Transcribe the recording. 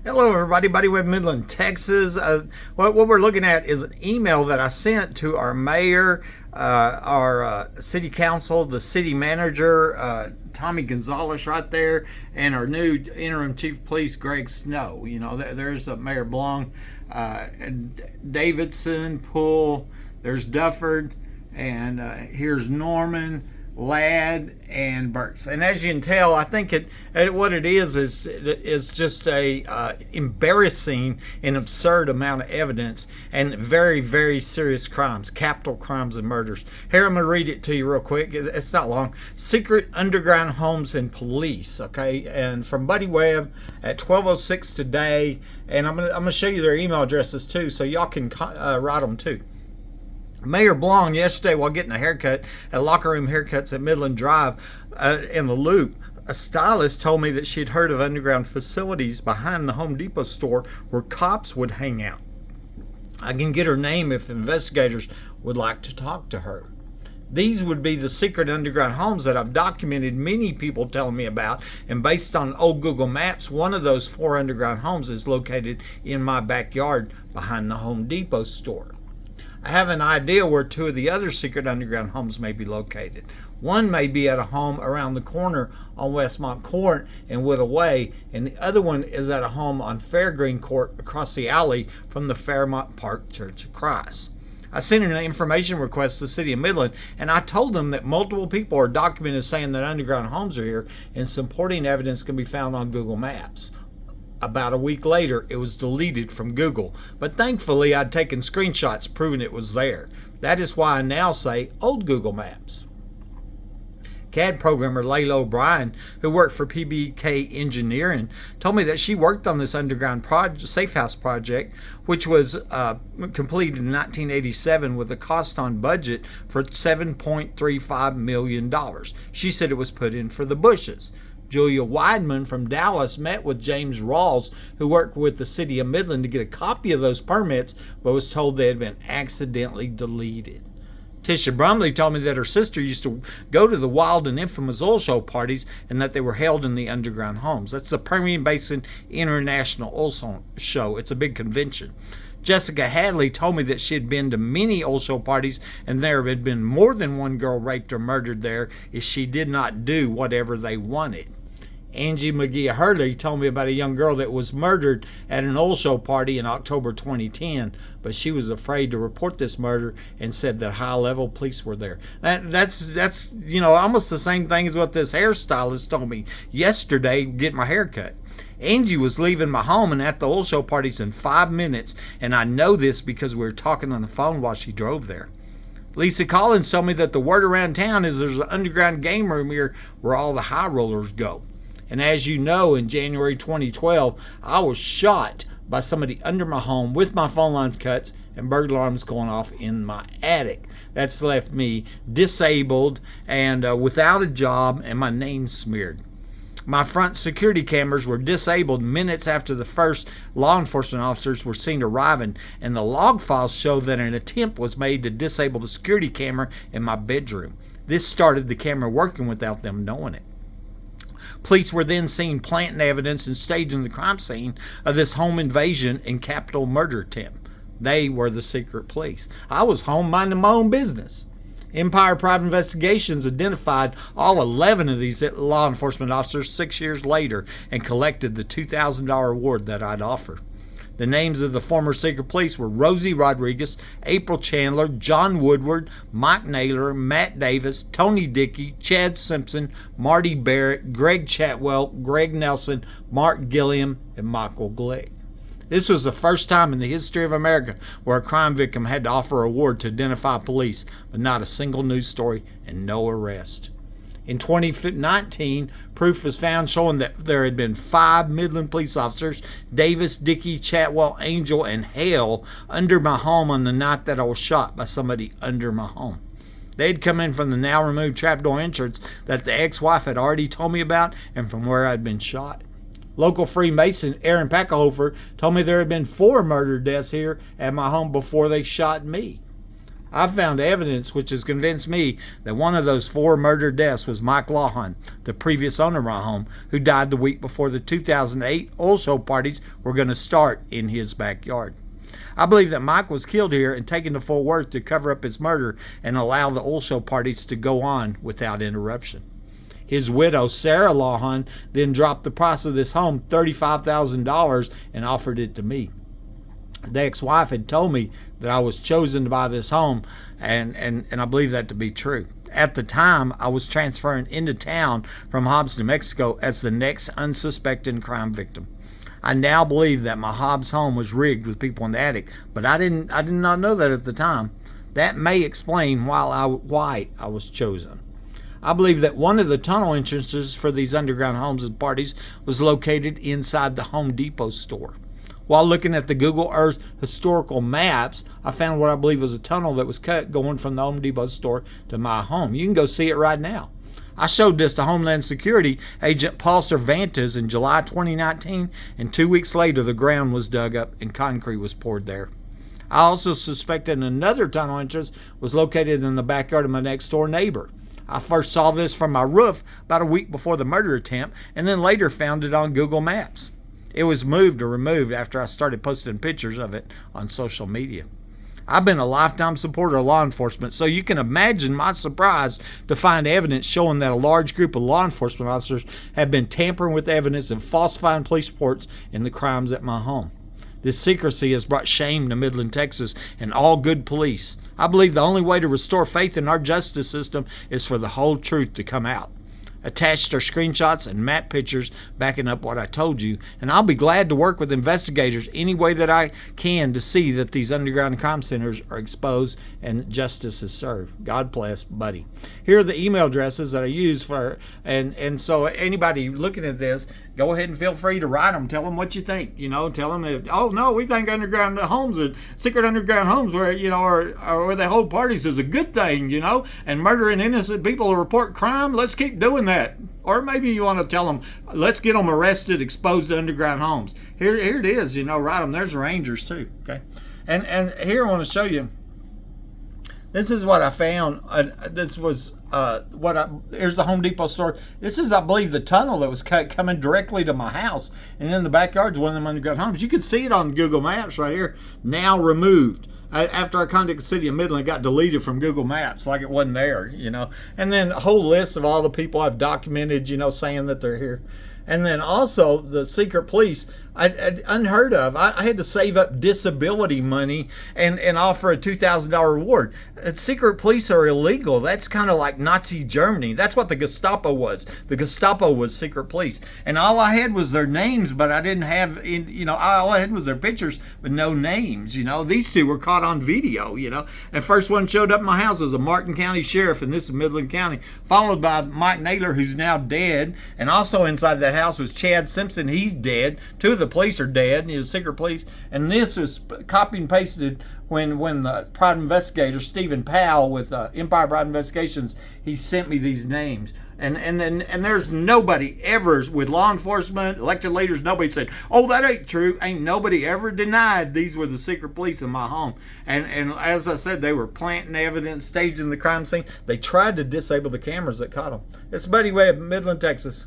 Hello, everybody. Buddyway, Midland, Texas. What we're looking at is an email that I sent to our mayor, our city council, the city manager, Tommy Gonzalez right there, and our new interim chief of police, Greg Snow. You know, there's Mayor Blong, Davidson, Poole, there's Dufford, and here's Norman, Jladd, and Burks. And as you can tell, I think what it is just a embarrassing and absurd amount of evidence and very, very serious crimes, capital crimes and murders. Here, I'm going to read it to you real quick. It's not long. Secret underground homes and police, okay? And from Buddy Webb at 12:06 today. And I'm gonna show you their email addresses too, so y'all can write them too. Mayor Blong, yesterday while getting a haircut at Locker Room Haircuts at Midland Drive in the Loop, a stylist told me that she'd heard of underground facilities behind the Home Depot store where cops would hang out. I can get her name if investigators would like to talk to her. These would be the secret underground homes that I've documented many people telling me about, and based on old Google Maps, one of those 4 underground homes is located in my backyard behind the Home Depot store. I have an idea where 2 of the other secret underground homes may be located. One may be at a home around the corner on Westmont Court in Whittleway, and the other one is at a home on Fairgreen Court across the alley from the Fairmont Park Church of Christ. I sent in an information request to the city of Midland, and I told them that multiple people are documented saying that underground homes are here, and supporting evidence can be found on Google Maps. About a week later, it was deleted from Google, but thankfully I'd taken screenshots proving it was there. That is why I now say old Google Maps. CAD programmer Layla O'Brien, who worked for PBK Engineering, told me that she worked on this underground safe house project, which was completed in 1987 with a cost on budget for $7.35 million. She said it was put in for the bushes. Julia Weidman from Dallas met with James Rawls, who worked with the city of Midland, to get a copy of those permits, but was told they had been accidentally deleted. Tisha Brumley told me that her sister used to go to the wild and infamous oil show parties and that they were held in the underground homes. That's the Permian Basin International Oil Show. It's a big convention. Jessica Hadley told me that she had been to many oil show parties and there had been more than one girl raped or murdered there if she did not do whatever they wanted. Angie McGee Hurley told me about a young girl that was murdered at an oil show party in October 2010, but she was afraid to report this murder and said that high-level police were there. That's almost the same thing as what this hairstylist told me yesterday getting my hair cut. Angie was leaving my home and at the oil show parties in 5 minutes, and I know this because we were talking on the phone while she drove there. Lisa Collins told me that the word around town is there's an underground game room here where all the high rollers go. And as you know, in January 2012, I was shot by somebody under my home with my phone line cuts and burglar alarms going off in my attic. That's left me disabled and without a job and my name smeared. My front security cameras were disabled minutes after the first law enforcement officers were seen arriving, and the log files show that an attempt was made to disable the security camera in my bedroom. This started the camera working without them knowing it. Police were then seen planting evidence and staging the crime scene of this home invasion and capital murder attempt. They were the secret police. I was home minding my own business. Empire Private Investigations identified all 11 of these law enforcement officers 6 years later and collected the $2,000 award that I'd offered. The names of the former secret police were Rosie Rodriguez, April Chandler, John Woodward, Mike Naylor, Matt Davis, Tony Dickey, Chad Simpson, Marty Barrett, Greg Chatwell, Greg Nelson, Mark Gilliam, and Michael Glegg. This was the first time in the history of America where a crime victim had to offer an award to identify police, but not a single news story and no arrest. In 2019, proof was found showing that there had been 5 Midland police officers, Davis, Dickey, Chatwell, Angel, and Hale, under my home on the night that I was shot by somebody under my home. They'd come in from the now removed trapdoor entrance that the ex-wife had already told me about and from where I'd been shot. Local Freemason Aaron Packelhofer told me there had been 4 murder deaths here at my home before they shot me. I've found evidence which has convinced me that one of those 4 murder deaths was Mike Lblong, the previous owner of my home, who died the week before the 2008 oil show parties were going to start in his backyard. I believe that Mike was killed here and taken to Fort Worth to cover up his murder and allow the oil show parties to go on without interruption. His widow, Sarah Lblong, then dropped the price of this home $35,000 and offered it to me. The ex-wife had told me that I was chosen to buy this home, and I believe that to be true. At the time, I was transferring into town from Hobbs, New Mexico as the next unsuspected crime victim. I now believe that my Hobbs home was rigged with people in the attic, but I did not know that at the time. That may explain why I was chosen. I believe that one of the tunnel entrances for these underground homes and parties was located inside the Home Depot store. While looking at the Google Earth historical maps, I found what I believe was a tunnel that was cut going from the Home Depot store to my home. You can go see it right now. I showed this to Homeland Security Agent Paul Cervantes in July 2019, and 2 weeks later the ground was dug up and concrete was poured there. I also suspected another tunnel entrance was located in the backyard of my next door neighbor. I first saw this from my roof about a week before the murder attempt, and then later found it on Google Maps. It was moved or removed after I started posting pictures of it on social media. I've been a lifetime supporter of law enforcement, so you can imagine my surprise to find evidence showing that a large group of law enforcement officers have been tampering with evidence and falsifying police reports in the crimes at my home. This secrecy has brought shame to Midland, Texas, and all good police. I believe the only way to restore faith in our justice system is for the whole truth to come out. Attached are screenshots and map pictures backing up what I told you, and I'll be glad to work with investigators any way that I can to see that these underground crime centers are exposed and justice is served. God bless, buddy. Here are the email addresses that I use for, and so anybody looking at this, go ahead and feel free to write them. Tell them what you think. Tell them that, oh no, we think underground homes and secret underground homes where or where they hold parties is a good thing. And murdering innocent people to report crime. Let's keep doing that. Or maybe you want to tell them, let's get them arrested, exposed to underground homes. Here it is. Write them. There's rangers too. Okay, and here I want to show you. This is what I found. This was here's the Home Depot store. This is, I believe, the tunnel that was cut coming directly to my house. And in the backyard is one of them underground homes. You can see it on Google Maps right here. Now removed. After I contacted the city of Midland, it got deleted from Google Maps like it wasn't there, And then a whole list of all the people I've documented, saying that they're here. And then also the secret police, unheard of. I had to save up disability money and offer a $2,000 reward. Secret police are illegal. That's kind of like Nazi Germany. That's what the Gestapo was. The Gestapo was secret police. And all I had was their names, but I didn't have, all I had was their pictures, but no names. These two were caught on video, And first one showed up at my house was a Martin County sheriff, and this is Midland County, followed by Mike Naylor, who's now dead. And also inside that house was Chad Simpson. He's dead. Two of the police are dead, and he was secret police. And this was copy and pasted when the private investigator Stephen Powell with Empire Private Investigations, he sent me these names. And there's nobody ever with law enforcement, elected leaders, nobody said, oh, that ain't true. Ain't nobody ever denied these were the secret police in my home. And as I said, they were planting evidence, staging the crime scene. They tried to disable the cameras that caught them. It's Buddy Webb, Midland, Texas.